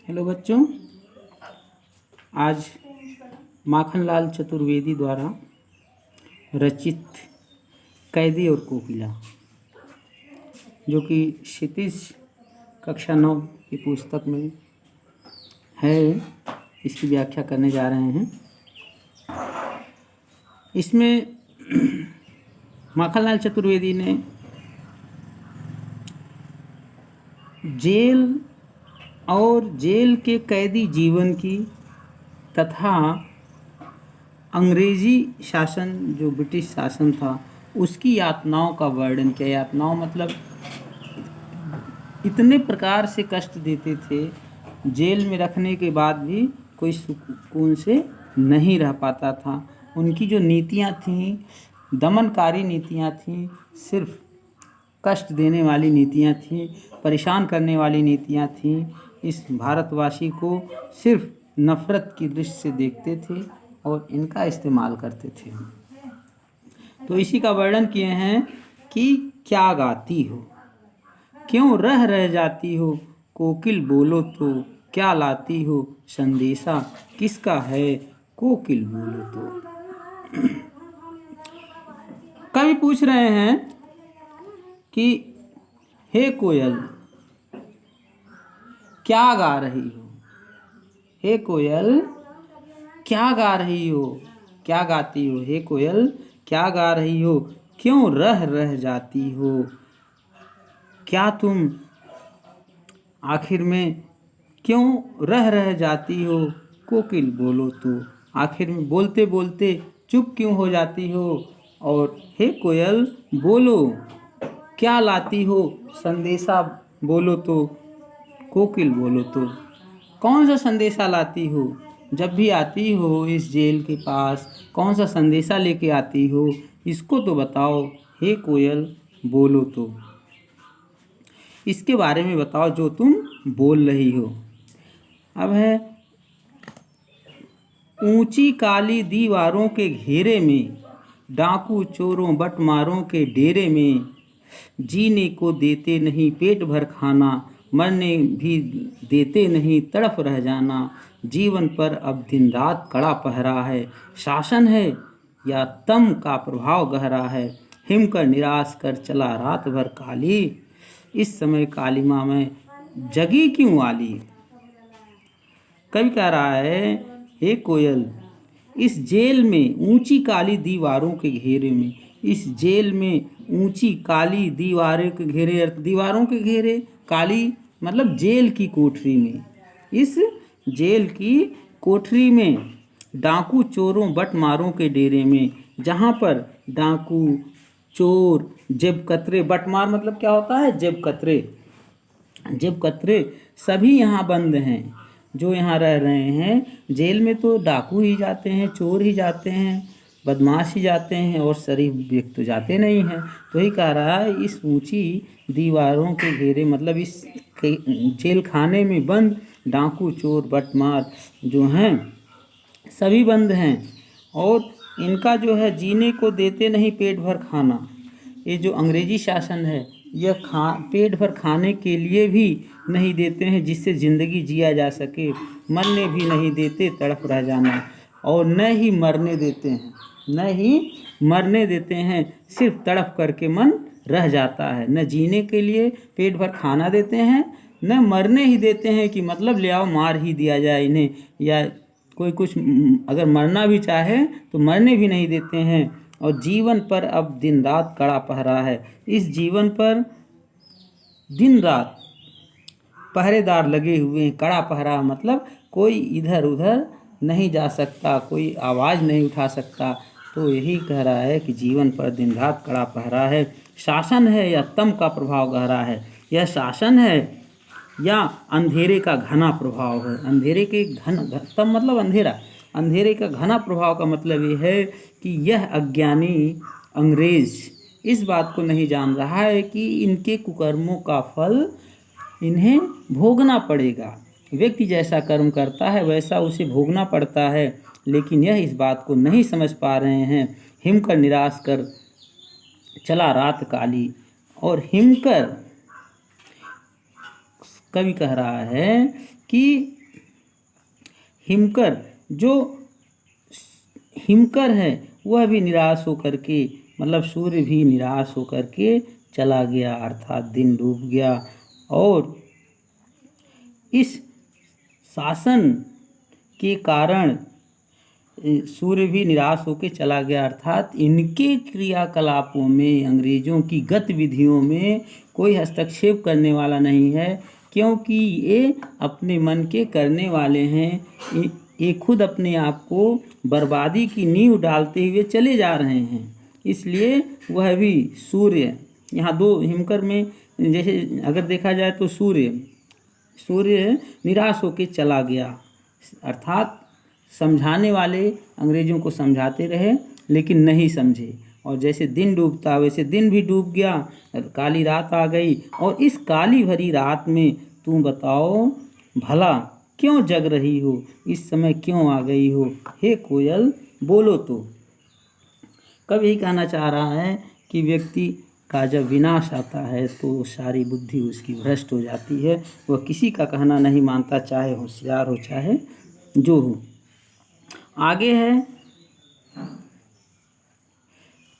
Hello बच्चों, आज माखनलाल चतुर्वेदी द्वारा रचित कैदी और कोकिला, जो कि क्षितिज कक्षा 9 की पुस्तक में है, इसकी व्याख्या करने जा रहे हैं। इसमें माखनलाल चतुर्वेदी ने जेल और जेल के कैदी जीवन की तथा अंग्रेजी शासन, जो ब्रिटिश शासन था, उसकी यातनाओं का वर्णन किया। यातनाओं मतलब इतने प्रकार से कष्ट देते थे, जेल में रखने के बाद भी कोई सुकून से नहीं रह पाता था। उनकी जो नीतियाँ थीं, दमनकारी नीतियाँ थीं, सिर्फ कष्ट देने वाली नीतियाँ थीं, परेशान करने वाली नीतियाँ थीं। इस भारतवासी को सिर्फ नफ़रत की दृष्टि से देखते थे और इनका इस्तेमाल करते थे। तो इसी का वर्णन किए हैं कि क्या गाती हो, क्यों रह जाती हो, कोकिल बोलो तो क्या लाती हो, संदेशा किसका है, कोकिल बोलो तो। कवि पूछ रहे हैं कि हे कोयल क्या गा रही हो, हे कोयल क्या गा रही हो, क्या गाती हो, हे कोयल क्या गा रही हो, क्यों रह जाती हो, क्या तुम आखिर में क्यों रह जाती हो, कोकिल बोलो तो, आखिर में बोलते बोलते चुप क्यों हो जाती हो, और हे कोयल बोलो क्या लाती हो, संदेशा बोलो तो, कोकिल बोलो तो। कौन सा संदेशा लाती हो, जब भी आती हो इस जेल के पास कौन सा संदेशा लेके आती हो, इसको तो बताओ, हे कोयल बोलो तो, इसके बारे में बताओ जो तुम बोल रही हो। अब है, ऊंची काली दीवारों के घेरे में, डाकू चोरों बटमारों के डेरे में, जीने को देते नहीं पेट भर खाना, मरने भी देते नहीं तड़प रह जाना, जीवन पर अब दिन रात कड़ा पहरा है, शासन है या तम का प्रभाव गहरा है, हिम कर निराश कर चला रात भर काली, इस समय कालिमा में जगी क्यों आली। कवि कह रहा है, हे कोयल, इस जेल में ऊंची काली दीवारों के घेरे में, इस जेल में ऊंची काली दीवारों के घेरे, दीवारों के घेरे, काली मतलब जेल की कोठरी में, इस जेल की कोठरी में, डाकू चोरों बटमारों के डेरे में, जहाँ पर डाकू चोर जेब कतरे, बटमार मतलब क्या होता है, जेब कतरे, जेब कतरे सभी यहाँ बंद हैं। जो यहाँ रह रहे हैं जेल में तो डाकू ही जाते हैं, चोर ही जाते हैं, बदमाश ही जाते हैं, और शरीफ व्यक्ति तो जाते नहीं हैं। तो ही कह रहा है, इस ऊंची दीवारों के घेरे मतलब इस जेल खाने में बंद डाकू चोर बटमार जो हैं सभी बंद हैं, और इनका जो है जीने को देते नहीं पेट भर खाना। ये जो अंग्रेजी शासन है, यह पेट भर खाने के लिए भी नहीं देते हैं जिससे ज़िंदगी जिया जा सके, मरने भी नहीं देते तड़प रह जाना, और न ही मरने देते हैं, न ही मरने देते हैं, सिर्फ तड़प करके मन रह जाता है। न जीने के लिए पेट भर खाना देते हैं, न मरने ही देते हैं कि मतलब ले आओ मार ही दिया जाए इन्हें, या कोई कुछ अगर मरना भी चाहे तो मरने भी नहीं देते हैं। और जीवन पर अब दिन रात कड़ा पहरा है, इस जीवन पर दिन रात पहरेदार लगे हुए हैं। कड़ा पहरा मतलब कोई इधर उधर नहीं जा सकता, कोई आवाज़ नहीं उठा सकता। तो यही कह रहा है कि जीवन पर दिन रात कड़ा पहरा है, शासन है या तम का प्रभाव गहरा है, यह शासन है या अंधेरे का घना प्रभाव है। अंधेरे के तम मतलब अंधेरा, अंधेरे का घना प्रभाव का मतलब ये है कि यह अज्ञानी अंग्रेज इस बात को नहीं जान रहा है कि इनके कुकर्मों का फल इन्हें भोगना पड़ेगा। व्यक्ति जैसा कर्म करता है वैसा उसे भोगना पड़ता है, लेकिन यह इस बात को नहीं समझ पा रहे हैं। हिमकर निराश कर चला रात काली, और हिमकर कवि कह रहा है कि कि हिमकर जो हिमकर है वह भी निराश होकर के, मतलब सूर्य भी निराश होकर के चला गया, अर्थात दिन डूब गया। और इस शासन के कारण सूर्य भी निराश होकर चला गया, अर्थात इनके क्रियाकलापों में, अंग्रेजों की गतिविधियों में कोई हस्तक्षेप करने वाला नहीं है, क्योंकि ये अपने मन के करने वाले हैं। ये खुद अपने आप को बर्बादी की नींव डालते हुए चले जा रहे हैं। इसलिए वह भी सूर्य, यहाँ दो हिमकर में जैसे अगर देखा जाए तो सूर्य निराश होकर चला गया, अर्थात समझाने वाले अंग्रेजों को समझाते रहे लेकिन नहीं समझे, और जैसे दिन डूबता वैसे दिन भी डूब गया, काली रात आ गई। और इस काली भरी रात में तुम बताओ भला क्यों जग रही हो, इस समय क्यों आ गई हो, हे कोयल बोलो तो। कवि यही कहना चाह रहा है कि व्यक्ति का जब विनाश आता है तो सारी बुद्धि उसकी भ्रष्ट हो जाती है, वह किसी का कहना नहीं मानता, चाहे होशियार हो चाहे जो हो। आगे है,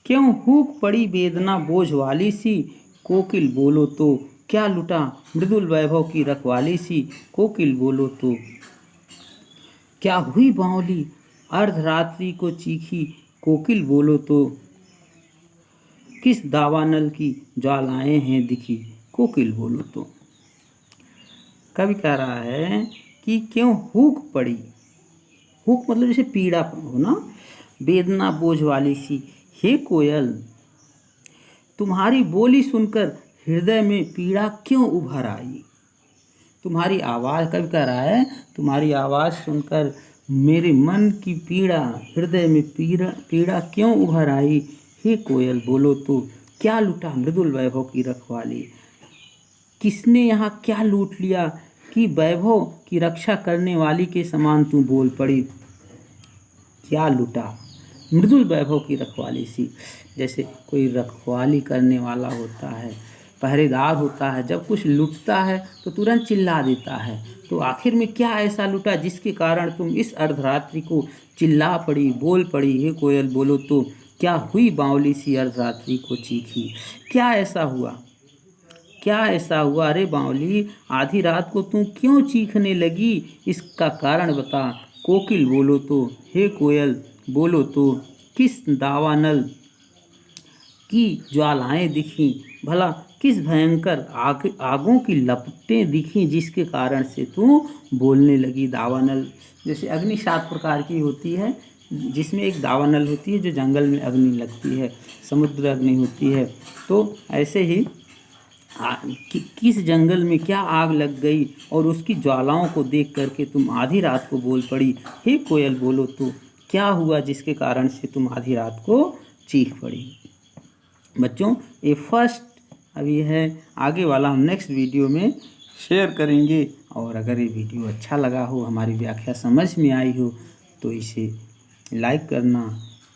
क्यों हुक पड़ी वेदना बोझ वाली सी, कोकिल बोलो तो क्या लुटा मृदुल वैभव की रखवाली सी, कोकिल बोलो तो क्या हुई बावली अर्धरात्रि को चीखी, कोकिल बोलो तो किस दावानल की ज्वालाएं हैं दिखी, कोकिल बोलो तो। कवि कह रहा है कि क्यों हुक पड़ी, हुक मतलब जैसे पीड़ा हो ना, वेदना बोझ वाली सी, हे कोयल तुम्हारी बोली सुनकर हृदय में पीड़ा क्यों उभर आई, तुम्हारी आवाज़, कवि कह रहा है तुम्हारी आवाज़ सुनकर मेरे मन की पीड़ा, हृदय में पीड़ा क्यों उभर आई, हे कोयल बोलो तो क्या लूटा मृदुल वैभव की रखवाली, किसने यहाँ क्या लूट लिया कि वैभव की रक्षा करने वाली के समान तू बोल पड़ी, क्या लूटा मृदुल वैभव की रखवाली सी। जैसे कोई रखवाली करने वाला होता है, पहरेदार होता है, जब कुछ लूटता है तो तुरंत चिल्ला देता है, तो आखिर में क्या ऐसा लूटा जिसके कारण तुम इस अर्धरात्रि को चिल्ला पड़ी, बोल पड़ी, हे कोयल बोलो तो क्या हुई बावली सी अर्धरात्रि को चीखी, क्या ऐसा हुआ, क्या ऐसा हुआ, अरे बावली आधी रात को तू क्यों चीखने लगी, इसका कारण बता, कोकिल बोलो तो, हे कोयल बोलो तो किस दावानल की ज्वालाएं दिखी, भला किस भयंकर आगों की लपटें दिखी जिसके कारण से तू बोलने लगी। दावानल जैसे अग्नि 7 प्रकार की होती है, जिसमें एक दावानल होती है जो जंगल में अग्नि लगती है, समुद्र अग्नि होती है। तो ऐसे ही किस जंगल में क्या आग लग गई और उसकी ज्वालाओं को देख करके तुम आधी रात को बोल पड़ी, हे कोयल बोलो तो क्या हुआ जिसके कारण से तुम आधी रात को चीख पड़ी। बच्चों ये फर्स्ट अभी है, आगे वाला हम नेक्स्ट वीडियो में शेयर करेंगे। और अगर ये वीडियो अच्छा लगा हो, हमारी व्याख्या समझ में आई हो, तो इसे लाइक करना,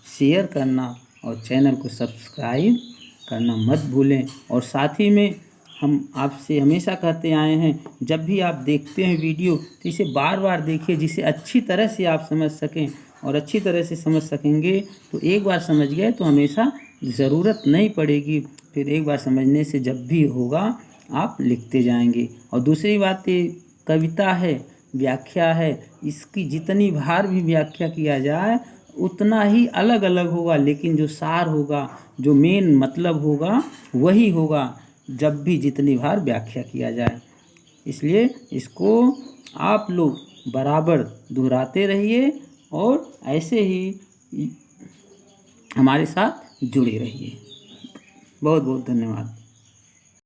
शेयर करना और चैनल को सब्सक्राइब करना मत भूलें। और साथ ही में हम आपसे हमेशा कहते आए हैं, जब भी आप देखते हैं वीडियो तो इसे बार बार देखिए, जिसे अच्छी तरह से आप समझ सकें। और अच्छी तरह से समझ सकेंगे तो एक बार समझ गए तो हमेशा ज़रूरत नहीं पड़ेगी, फिर एक बार समझने से जब भी होगा आप लिखते जाएंगे। और दूसरी बात, ये कविता है, व्याख्या है, इसकी जितनी बार भी व्याख्या किया जाए उतना ही अलग अलग होगा, लेकिन जो सार होगा, जो मेन मतलब होगा वही होगा जब भी जितनी बार व्याख्या किया जाए। इसलिए इसको आप लोग बराबर दोहराते रहिए और ऐसे ही हमारे साथ जुड़े रहिए। बहुत बहुत धन्यवाद।